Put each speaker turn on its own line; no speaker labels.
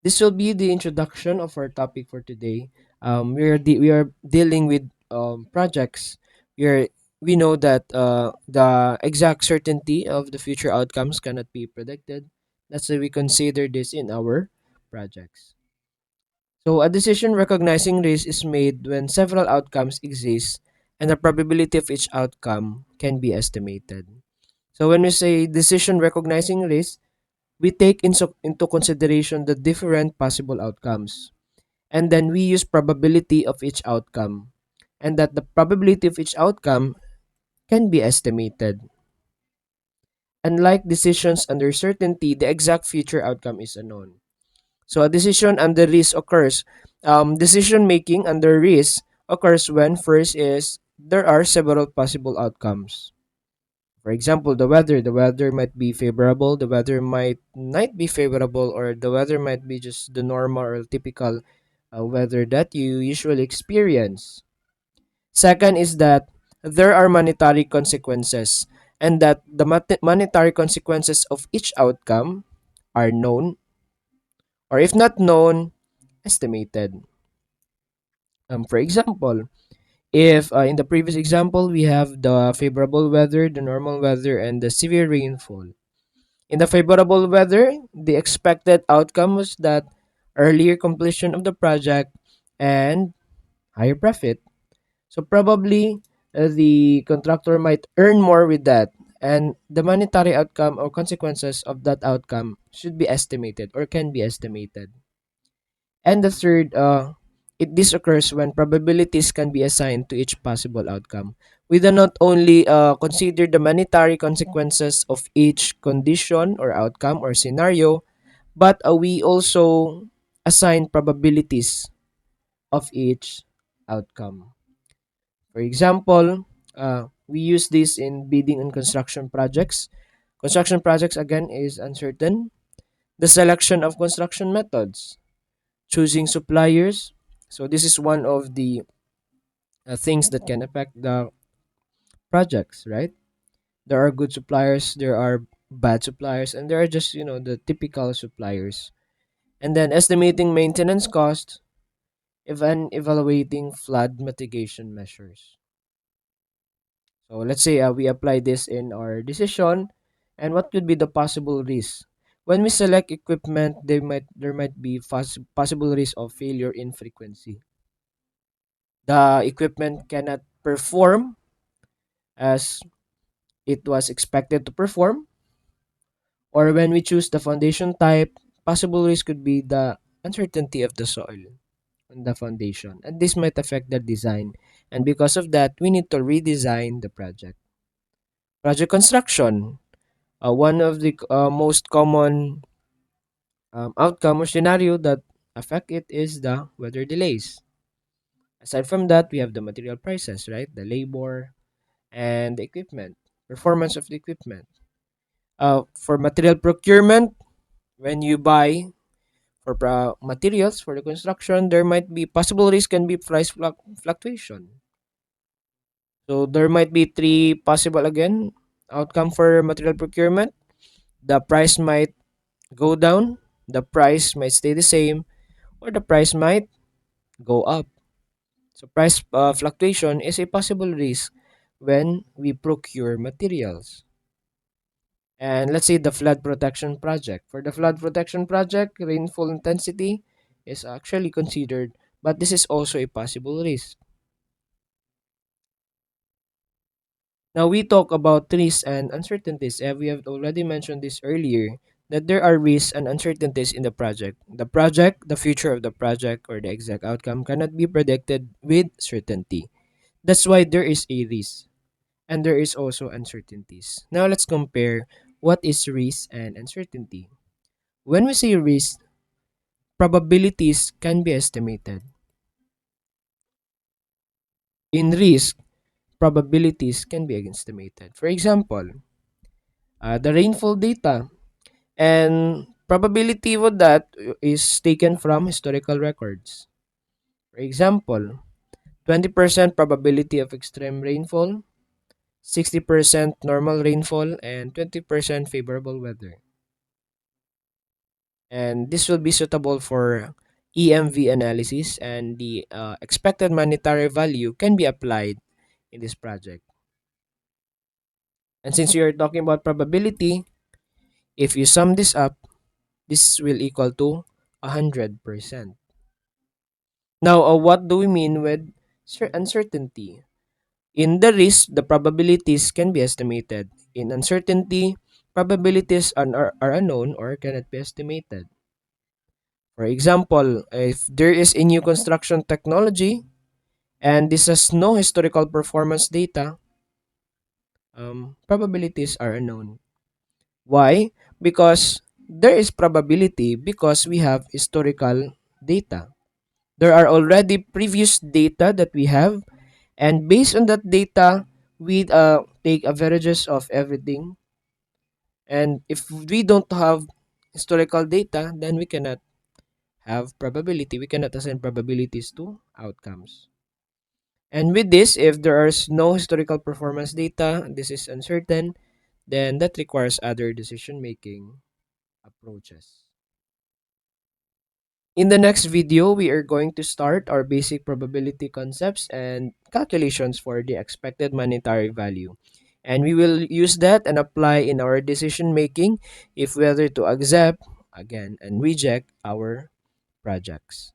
This will be the introduction of our topic for today. We are dealing with projects. We are we know that the exact certainty of the future outcomes cannot be predicted. That's why we consider this in our projects. So a decision recognizing risk is made when several outcomes exist and the probability of each outcome can be estimated. So when we say decision recognizing risk, we take into consideration the different possible outcomes. And then we use probability of each outcome. And that the probability of each outcome can be estimated. Unlike decisions under certainty, the exact future outcome is unknown. So a decision under risk occurs. Decision making under risk occurs when first is there are several possible outcomes. For example, the weather. The weather might be favorable. The weather might not be favorable, or the weather might be just the normal or typical weather that you usually experience. Second is that there are monetary consequences, and that the monetary consequences of each outcome are known, or if not known, estimated. For example, if in the previous example we have the favorable weather, the normal weather, and the severe rainfall. In the favorable weather, the expected outcome was that earlier completion of the project and higher profit. So probably the contractor might earn more with that, and the monetary outcome or consequences of that outcome should be estimated or can be estimated. And the third, this occurs when probabilities can be assigned to each possible outcome. We do not only consider the monetary consequences of each condition or outcome or scenario, but we also assign probabilities of each outcome. For example, we use this in bidding and construction projects. Construction projects again is uncertain. The selection of construction methods, choosing suppliers. So this is one of the things that can affect the projects, right? There are good suppliers, there are bad suppliers, and there are just the typical suppliers. And then estimating maintenance costs, even evaluating flood mitigation measures. So let's say we apply this in our decision, and what could be the possible risk? When we select equipment, there might be possible risk of failure in frequency. The equipment cannot perform as it was expected to perform, or when we choose the foundation type, possible risk could be the uncertainty of the soil on the foundation, and this might affect the design. And because of that, we need to redesign the project. Project construction. One of the most common outcome or scenario that affect it is the weather delays. Aside from that, we have the material prices, right? The labor and the equipment, performance of the equipment. For material procurement, when you buy for materials for the construction, there might be possible risk can be price fluctuation. So there might be three possible again outcome for material procurement. The price might go down, the price might stay the same, or the price might go up. So price fluctuation is a possible risk when we procure materials. And let's say the flood protection project. For the flood protection project, rainfall intensity is actually considered, but this is also a possible risk. Now we talk about risks and uncertainties, and we have already mentioned this earlier that there are risks and uncertainties in the project. The future of the project, or the exact outcome cannot be predicted with certainty. That's why there is a risk and there is also uncertainties. Now let's compare what is risk and uncertainty. When we say risk, probabilities can be estimated. In risk, probabilities can be estimated. For example, the rainfall data and probability with that is taken from historical records. For example, 20% probability of extreme rainfall, 60% normal rainfall, and 20% favorable weather. And this will be suitable for EMV analysis, and the expected monetary value can be applied in this project. And since we are talking about probability, if you sum this up, this will equal to 100%. Now, what do we mean with uncertainty? In the risk, the probabilities can be estimated. In uncertainty, probabilities are unknown or cannot be estimated. For example, if there is a new construction technology and this has no historical performance data, probabilities are unknown. Why? Because there is probability because we have historical data. There are already previous data that we have, and based on that data, we take averages of everything. And if we don't have historical data, then we cannot have probability. We cannot assign probabilities to outcomes. And with this, if there is no historical performance data, this is uncertain, then that requires other decision making approaches. In the next video, we are going to start our basic probability concepts and calculations for the expected monetary value. And we will use that and apply in our decision making if whether to accept, again, and reject our projects.